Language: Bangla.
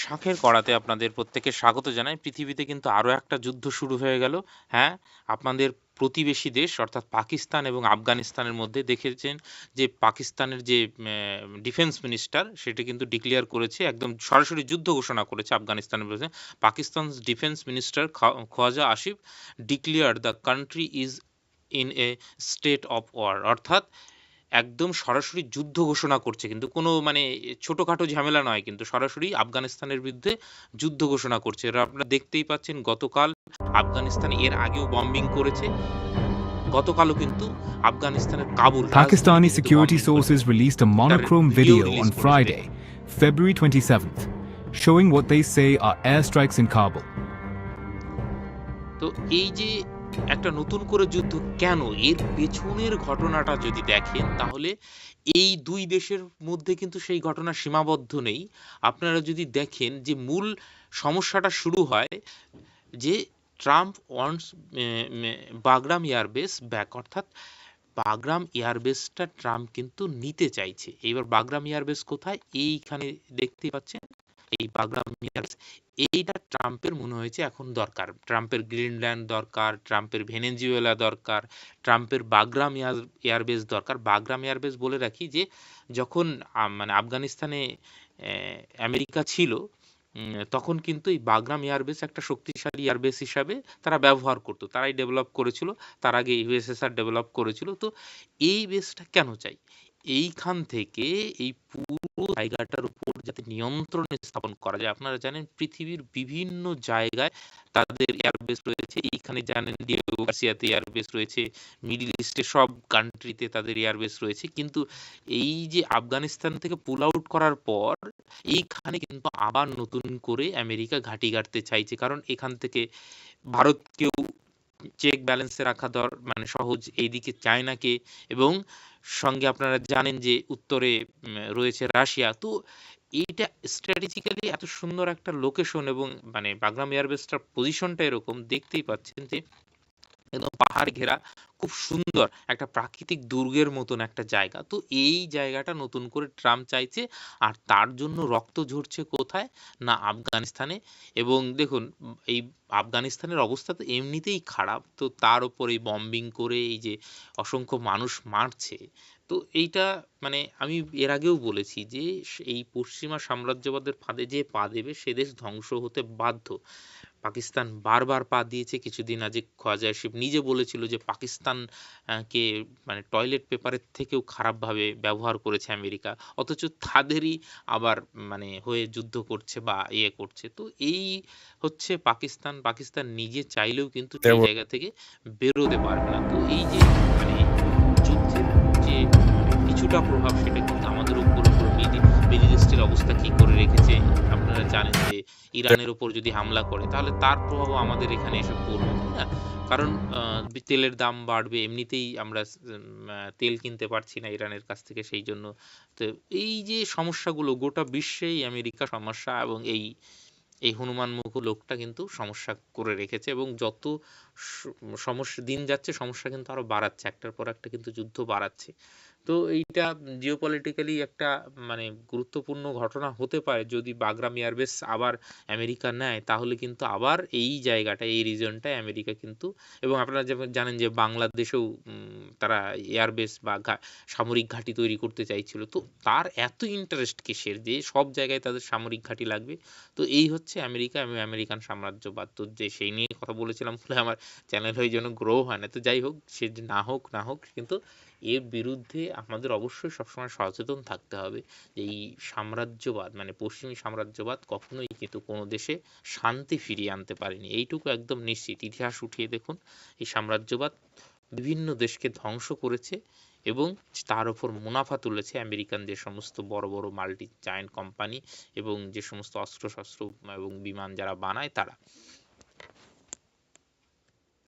শাঁখের কড়াতে আপনাদের প্রত্যেককে স্বাগত জানাই। পৃথিবীতে কিন্তু আরো একটা যুদ্ধ শুরু হয়ে গেল। হ্যাঁ, আপনাদের প্রতিবেশী দেশ অর্থাৎ পাকিস্তান এবং আফগানিস্তানের মধ্যে দেখেছেন যে পাকিস্তানের যে ডিফেন্স মিনিস্টার সেটা কিন্তু ডিক্লেয়ার করেছে, একদম সরাসরি যুদ্ধ ঘোষণা করেছে আফগানিস্তানের বিরুদ্ধে। Pakistan defence minister Khawaja Asif declare the country is in a state of war, অর্থাৎ একদম সরাসরি যুদ্ধ ঘোষণা করছে, কিন্তু কোনো মানে ছোটখাটো ঝামেলা নয়, কিন্তু সরাসরি আফগানিস্তানের বিরুদ্ধে যুদ্ধ ঘোষণা করছে। এরা আপনারা দেখতেই পাচ্ছেন, গতকাল আফগানিস্তান এর আগেও বম্বিং করেছে। গতকালও কিন্তু আফগানিস্তানের কাবুল Pakistani রাজধানীতে কিন্তু security বম্বিং করেছে। sources released a তার monochrome video video release on করেছে। Friday, February 27th, showing what they say are airstrikes in Kabul. তো এই যে একটা নতুন করে যুদ্ধ কেন, এর পেছনের ঘটনাটা যদি দেখেন তাহলে এই দুই দেশের মধ্যে কিন্তু সেই ঘটনা সীমাবদ্ধ নেই। আপনারা যদি দেখেন যে মূল সমস্যাটা শুরু হয় যে Trump wants Bagram airbase back, অর্থাৎ বাগরাম এয়ারবেসটা ট্রাম্প কিন্তু নিতে চাইছে। এইবার বাগরাম এয়ারবেস কোথায়, এইখানে দেখতে পাচ্ছেন এই বাগরাম এয়ারবেস। এইটা ট্রাম্পের মনে হয়েছে এখন দরকার, ট্রাম্পের গ্রিনল্যান্ড দরকার, ট্রাম্পের ভেনেজুয়েলা দরকার, ট্রাম্পের বাগরাম এয়ারবেস দরকার। বাগরাম এয়ারবেস বলে রাখি যে যখন মানে আফগানিস্তানে আমেরিকা ছিল, তখন কিন্তু এই বাগরাম এয়ারবেস একটা শক্তিশালী এয়ারবেস হিসাবে তারা ব্যবহার করতো, তারাই ডেভেলপ করেছিল, তার আগে ইউএসএসআর ডেভেলপ করেছিল। তো এই বেসটা কেন চাই, এইখান থেকে এই পুরো জায়গাটার উপর যাতে নিয়ন্ত্রণ স্থাপন করা যায়। আপনারা জানেন পৃথিবীর বিভিন্ন জায়গায় তাদের এয়ারবেস রয়েছে, এইখানে জানেন ডিয়েগো গার্সিয়াতে এয়ারবেস রয়েছে, মিডল ইস্টের সব কান্ট্রিতে তাদের এয়ারবেস রয়েছে। কিন্তু এই যে আফগানিস্তান থেকে পুল আউট করার পর এইখানে কিন্তু আবার নতুন করে আমেরিকা ঘাঁটি গাড়তে চাইছে, কারণ এখান থেকে ভারতকেও চেক ব্যালেন্সে রাখা মানে সহজ, এইদিকে চায়নাকে, এবং সঙ্গে আপনারা জানেন যে উত্তরে রয়েছে রাশিয়া। তো এইটা স্ট্র্যাটেজিক্যালি এত সুন্দর একটা লোকেশন, এবং মানে বাগরাম এয়ারবেসটার পজিশনটা এরকম দেখতেই পাচ্ছেন যে একদম পাহাড় ঘেরা, খুব সুন্দর একটা প্রাকৃতিক দুর্গের মতন একটা জায়গা। তো এই জায়গাটা নতুন করে ট্রাম্প চাইছে, আর তার জন্য রক্ত ঝরছে কোথায়, না আফগানিস্তানে। এবং দেখুন এই আফগানিস্তানের অবস্থা তো এমনিতেই খারাপ, তো তার উপর এই বম্বিং করে এই যে অসংখ্য মানুষ মারছে। তো এইটা মানে আমি এর আগেও বলেছি যে এই পশ্চিমা সাম্রাজ্যবাদের ফাঁদে যে পা দেবে সে দেশ ধ্বংস হতে বাধ্য। পাকিস্তান বারবার পা দিয়েছে। কিছুদিন আগে খোয়াজা আসিফ নিজে বলেছিল যে পাকিস্তান কে মানে টয়লেট পেপারের থেকেও খারাপভাবে ব্যবহার করেছে আমেরিকা, অথচ তাদেরই আবার মানে হয়ে যুদ্ধ করছে বা করছে। তো এই হচ্ছে পাকিস্তান। পাকিস্তান নিজে চাইলেও কিন্তু সেই জায়গা থেকে বেরোতে পারবে না। তো এই যে মানে যুদ্ধের যে কিছুটা প্রভাব সেটা কিন্তু আমাদের উপর মিডিল ইস্টের অবস্থা কি করে রেখেছে। আপনারা জানেন যে ইরানের উপর যদি হামলা করে তাহলে তার প্রভাব আমাদের এখানে এসে পড়বে, তাই না? কারণ তেলের দাম বাড়বে, এমনিতেই আমরা তেল কিনতে পারছি না ইরানের কাছ থেকে, সেই জন্য। তো এই যে সমস্যাগুলো গোটা বিশ্বেই আমেরিকা সমস্যা, এবং এই এই হনুমান মুখ লোকটা কিন্তু সমস্যা করে রেখেছে, এবং যত সমস্যা দিন যাচ্ছে সমস্যা কিন্তু আরো বাড়াচ্ছে, একটার পর একটা কিন্তু যুদ্ধ বাড়াচ্ছে। তো এইটা জিওপলিটিক্যালি একটা মানে গুরুত্বপূর্ণ ঘটনা হতে পারে। যদি বাগরাম এয়ারবেস আবার আমেরিকা নেয় তাহলে কিন্তু আবার এই জায়গাটা, এই রিজনটায় আমেরিকা কিন্তু, এবং আপনারা যেমন জানেন যে বাংলাদেশেও তারা এয়ারবেস বা সামরিক ঘাঁটি তৈরি করতে চাইছিল। তো তার এত ইন্টারেস্ট কিসের যে সব জায়গায় তাদের সামরিক ঘাঁটি লাগবে। তো এই হচ্ছে আমেরিকা এবং আমেরিকান সাম্রাজ্যবাদ। তো যে সেই নিয়ে কথা বলেছিলাম বলে আমার চ্যানেল হয়ে যেন গ্রো হয় না। তো যাই হোক, সে না হোক না হোক, কিন্তু এর বিরুদ্ধে আমাদের অবশ্যই সবসময় সচেতন থাকতে হবে। এই সাম্রাজ্যবাদ মানে পশ্চিমী সাম্রাজ্যবাদ কখনোই কিন্তু কোনো দেশে শান্তি ফিরিয়ে আনতে পারেনি, এইটুকু একদম নিশ্চিত। ইতিহাস উঠিয়ে দেখুন, এই সাম্রাজ্যবাদ বিভিন্ন দেশকে ধ্বংস করেছে এবং তার উপর মুনাফা তুলেছে আমেরিকান যে সমস্ত বড় বড় মাল্টি জায়ান্ট কোম্পানি এবং যে সমস্ত অস্ত্রশস্ত্র এবং বিমান যারা বানায় তারা।